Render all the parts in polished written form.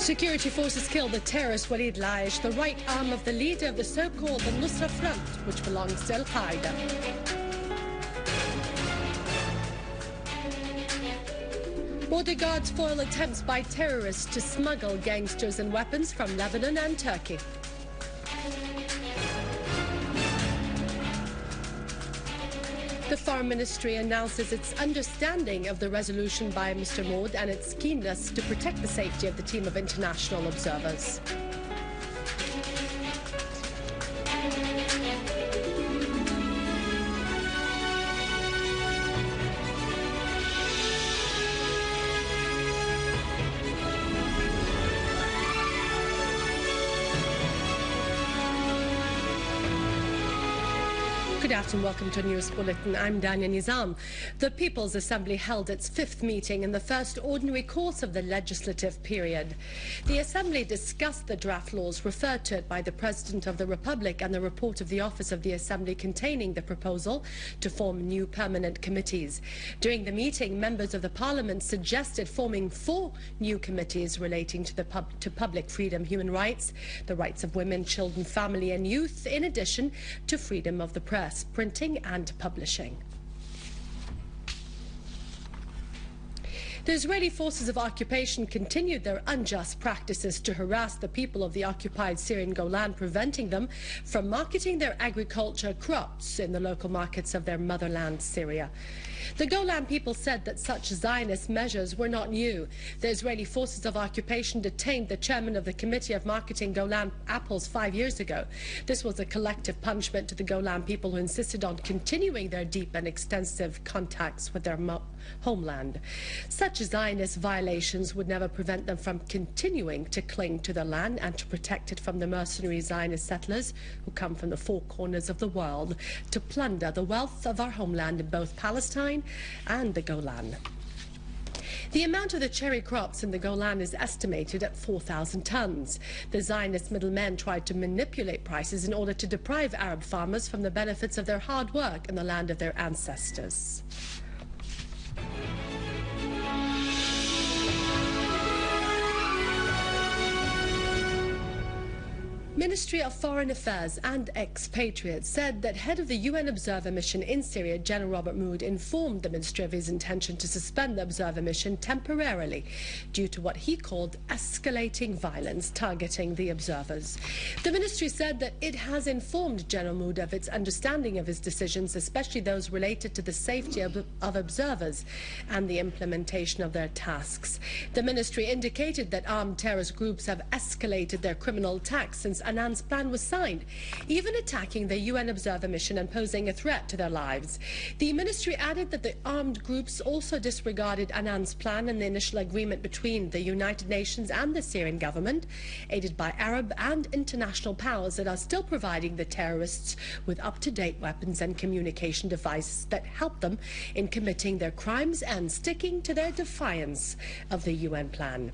Security forces killed the terrorist Al-Ayesh, the right arm of the leader of the so-called Nusra Front, which belongs to Al-Qaeda. Border guards foil attempts by terrorists to smuggle gangsters and weapons from Lebanon and Turkey. The Foreign Ministry announces its understanding of the resolution by Mr. Maud and its keenness to protect the safety of the team of international observers. Good afternoon, welcome to News Bulletin. I'm Dania Nizam. The People's Assembly held its fifth meeting in the first ordinary course of the legislative period. The Assembly discussed the draft laws referred to it by the President of the Republic and the report of the Office of the Assembly containing the proposal to form new permanent committees. During the meeting, members of the Parliament suggested forming 4 new committees relating to public freedom, human rights, the rights of women, children, family and youth, in addition to freedom of the press, printing and publishing. The Israeli forces of occupation continued their unjust practices to harass the people of the occupied Syrian Golan, preventing them from marketing their agriculture crops in the local markets of their motherland, Syria. The Golan people said that such Zionist measures were not new. The Israeli forces of occupation detained the chairman of the Committee of Marketing Golan apples 5 years ago. This was a collective punishment to the Golan people who insisted on continuing their deep and extensive contacts with their homeland. Such Zionist violations would never prevent them from continuing to cling to the land and to protect it from the mercenary Zionist settlers who come from the 4 corners of the world to plunder the wealth of our homeland in both Palestine and the Golan. The amount of the cherry crops in the Golan is estimated at 4,000 tons. The Zionist middlemen tried to manipulate prices in order to deprive Arab farmers from the benefits of their hard work in the land of their ancestors. Ministry of Foreign Affairs and Expatriates said that head of the UN observer mission in Syria, General Robert Mood, informed the ministry of his intention to suspend the observer mission temporarily due to what he called escalating violence targeting the observers. The ministry said that it has informed General Mood of its understanding of his decisions, especially those related to the safety of observers and the implementation of their tasks. The ministry indicated that armed terrorist groups have escalated their criminal attacks since Annan's plan was signed, even attacking the UN observer mission and posing a threat to their lives. The ministry added that the armed groups also disregarded Annan's plan and the initial agreement between the United Nations and the Syrian government, aided by Arab and international powers that are still providing the terrorists with up-to-date weapons and communication devices that help them in committing their crimes and sticking to their defiance of the UN plan.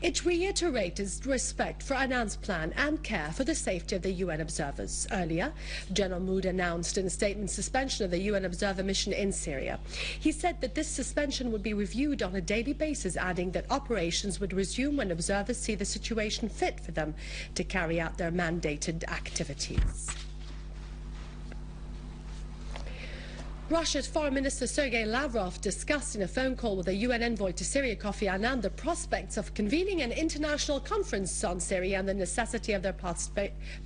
It reiterated respect for Annan's plan and care for the safety of the UN observers. Earlier, General Mood announced in a statement suspension of the UN observer mission in Syria. He said that this suspension would be reviewed on a daily basis, adding that operations would resume when observers see the situation fit for them to carry out their mandated activities. Russia's Foreign Minister Sergei Lavrov discussed in a phone call with the UN envoy to Syria, Kofi Annan, the prospects of convening an international conference on Syria and the necessity of their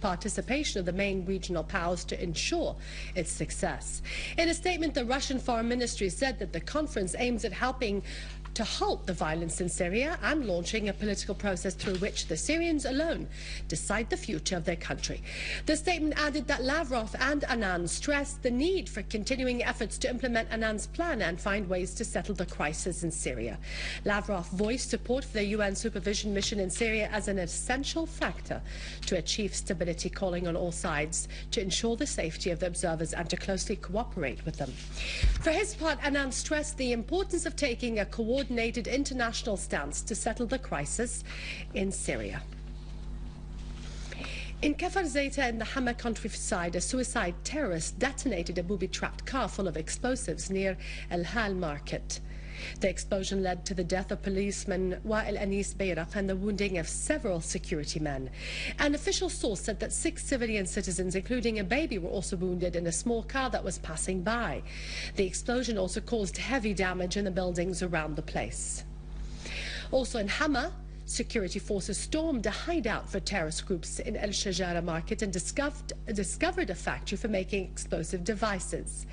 participation of the main regional powers to ensure its success. In a statement, the Russian Foreign Ministry said that the conference aims at helping to halt the violence in Syria and launching a political process through which the Syrians alone decide the future of their country. The statement added that Lavrov and Annan stressed the need for continuing efforts to implement Annan's plan and find ways to settle the crisis in Syria. Lavrov voiced support for the UN supervision mission in Syria as an essential factor to achieve stability, calling on all sides to ensure the safety of the observers and to closely cooperate with them. For his part, Annan stressed the importance of taking a coordinated international stance to settle the crisis in Syria. In Kafar Zayta in the Hama countryside, a suicide terrorist detonated a booby-trapped car full of explosives near Al-Hal market. The explosion led to the death of policeman Wael Anis Bayrak and the wounding of several security men. An official source said that 6 civilian citizens, including a baby, were also wounded in a small car that was passing by. The explosion also caused heavy damage in the buildings around the place. Also in Hama, security forces stormed a hideout for terrorist groups in El Shajara market and discovered a factory for making explosive devices.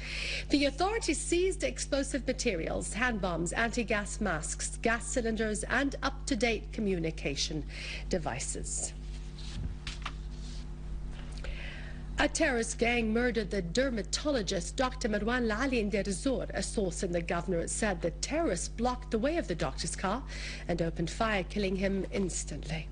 The authorities seized explosive materials, hand bombs, anti-gas masks, gas cylinders, and up-to-date communication devices. A terrorist gang murdered the dermatologist Dr. Marwan Lali in Deir ez-Zor. A source in the governorate said the terrorists blocked the way of the doctor's car and opened fire, killing him instantly.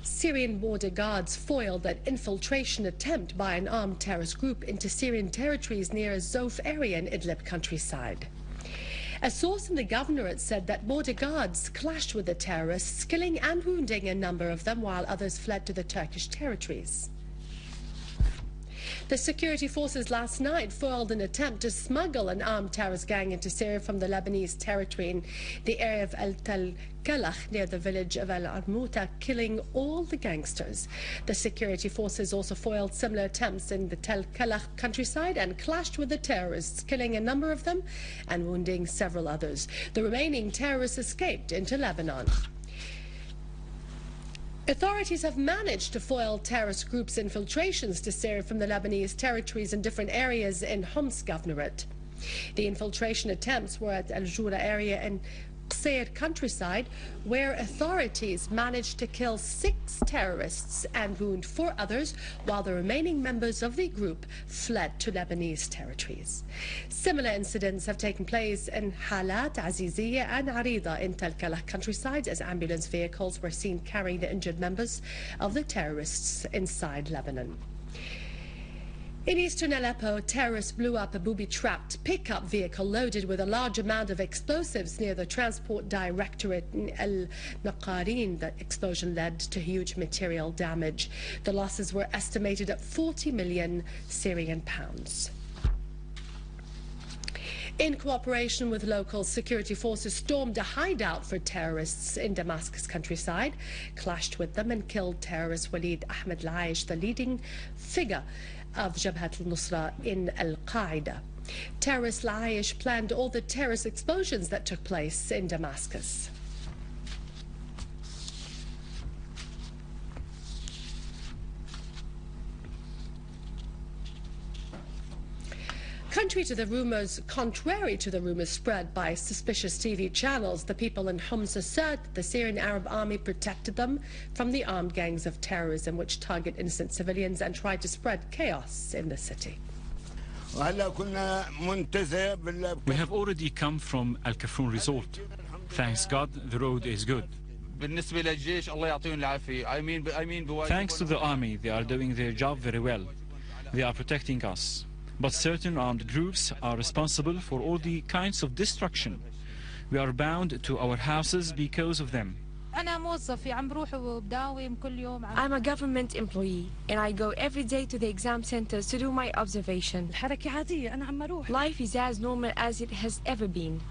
Syrian border guards foiled an infiltration attempt by an armed terrorist group into Syrian territories near a Zof area in Idlib countryside. A source in the governorate said that border guards clashed with the terrorists, killing and wounding a number of them while others fled to the Turkish territories. The security forces last night foiled an attempt to smuggle an armed terrorist gang into Syria from the Lebanese territory in the area of Al-Kalakh near the village of Al-Armuta, killing all the gangsters. The security forces also foiled similar attempts in the Tel Kalakh countryside and clashed with the terrorists, killing a number of them and wounding several others. The remaining terrorists escaped into Lebanon. Authorities have managed to foil terrorist groups' infiltrations to Syria from the Lebanese territories in different areas in Homs governorate. The infiltration attempts were at Al-Jura area in Qusayr countryside, where authorities managed to kill 6 terrorists and wound 4 others, while the remaining members of the group fled to Lebanese territories. Similar incidents have taken place in Halat, Aziziyah and Arida in Tel Kalakh countryside, as ambulance vehicles were seen carrying the injured members of the terrorists inside Lebanon. In eastern Aleppo, terrorists blew up a booby-trapped pickup vehicle loaded with a large amount of explosives near the Transport Directorate in El-Naqarin. The explosion led to huge material damage. The losses were estimated at 40 million Syrian pounds. In cooperation with local security forces, stormed a hideout for terrorists in Damascus countryside, clashed with them and killed terrorist Walid Ahmed Al-Ayesh, the leading figure of Jabhat al-Nusra in Al-Qaeda. Terrorist Al-Ayesh planned all the terrorist explosions that took place in Damascus. Contrary to the rumors spread by suspicious TV channels, the people in Homs assert that the Syrian Arab army protected them from the armed gangs of terrorism which target innocent civilians and try to spread chaos in the city. We have already come from Al-Kafrun resort. Thanks God, the road is good. Thanks to the army, they are doing their job very well. They are protecting us. But certain armed groups are responsible for all the kinds of destruction. We are bound to our houses because of them. I'm a government employee and I go every day to the exam centers to do my observation. Life is as normal as it has ever been.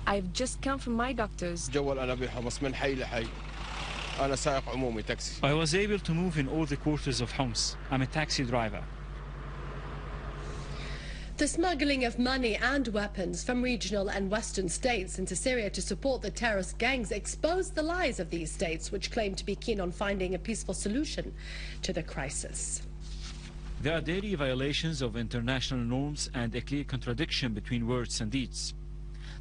I've just come from my doctor's. I was able to move in all the quarters of Homs. I'm a taxi driver. The smuggling of money and weapons from regional and western states into Syria to support the terrorist gangs exposed the lies of these states, which claim to be keen on finding a peaceful solution to the crisis. There are daily violations of international norms and a clear contradiction between words and deeds.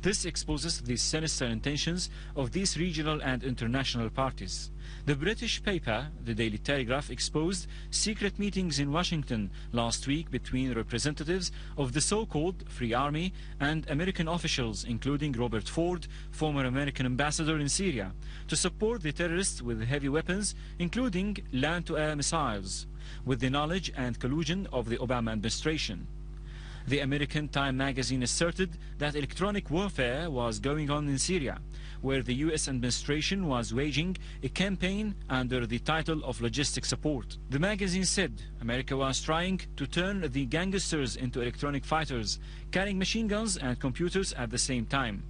This exposes the sinister intentions of these regional and international parties. The British paper, the Daily Telegraph, exposed secret meetings in Washington last week between representatives of the so-called Free Army and American officials, including Robert Ford, former American ambassador in Syria, to support the terrorists with heavy weapons, including land-to-air missiles, with the knowledge and collusion of the Obama administration. The American Time magazine asserted that electronic warfare was going on in Syria, where the U.S. administration was waging a campaign under the title of logistic support. The magazine said America was trying to turn the gangsters into electronic fighters, carrying machine guns and computers at the same time.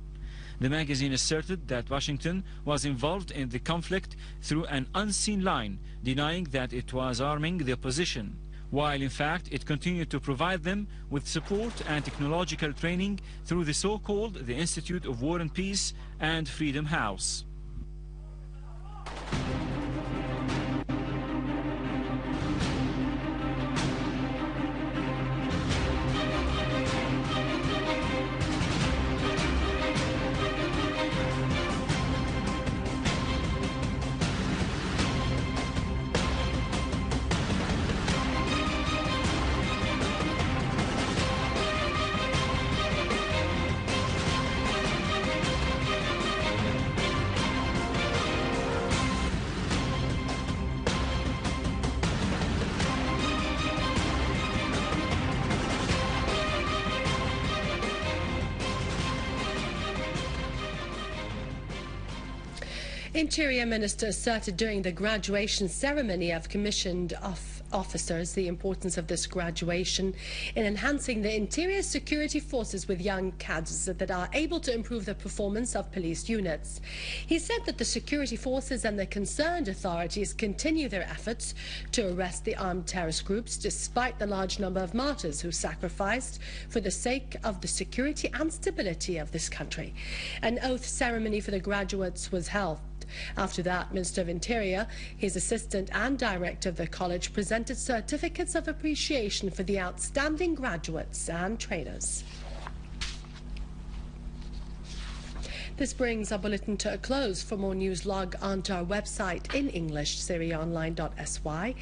The magazine asserted that Washington was involved in the conflict through an unseen line, denying that it was arming the opposition, while in fact it continued to provide them with support and technological training through the so-called the Institute of War and Peace and Freedom House. Interior Minister asserted during the graduation ceremony of commissioned officers the importance of this graduation in enhancing the interior security forces with young cadres that are able to improve the performance of police units. He said that the security forces and the concerned authorities continue their efforts to arrest the armed terrorist groups despite the large number of martyrs who sacrificed for the sake of the security and stability of this country. An oath ceremony for the graduates was held. After that, Minister of Interior, his assistant and director of the college presented certificates of appreciation for the outstanding graduates and trainers. This brings our bulletin to a close. For more news, log onto our website in English, syriaonline.sy.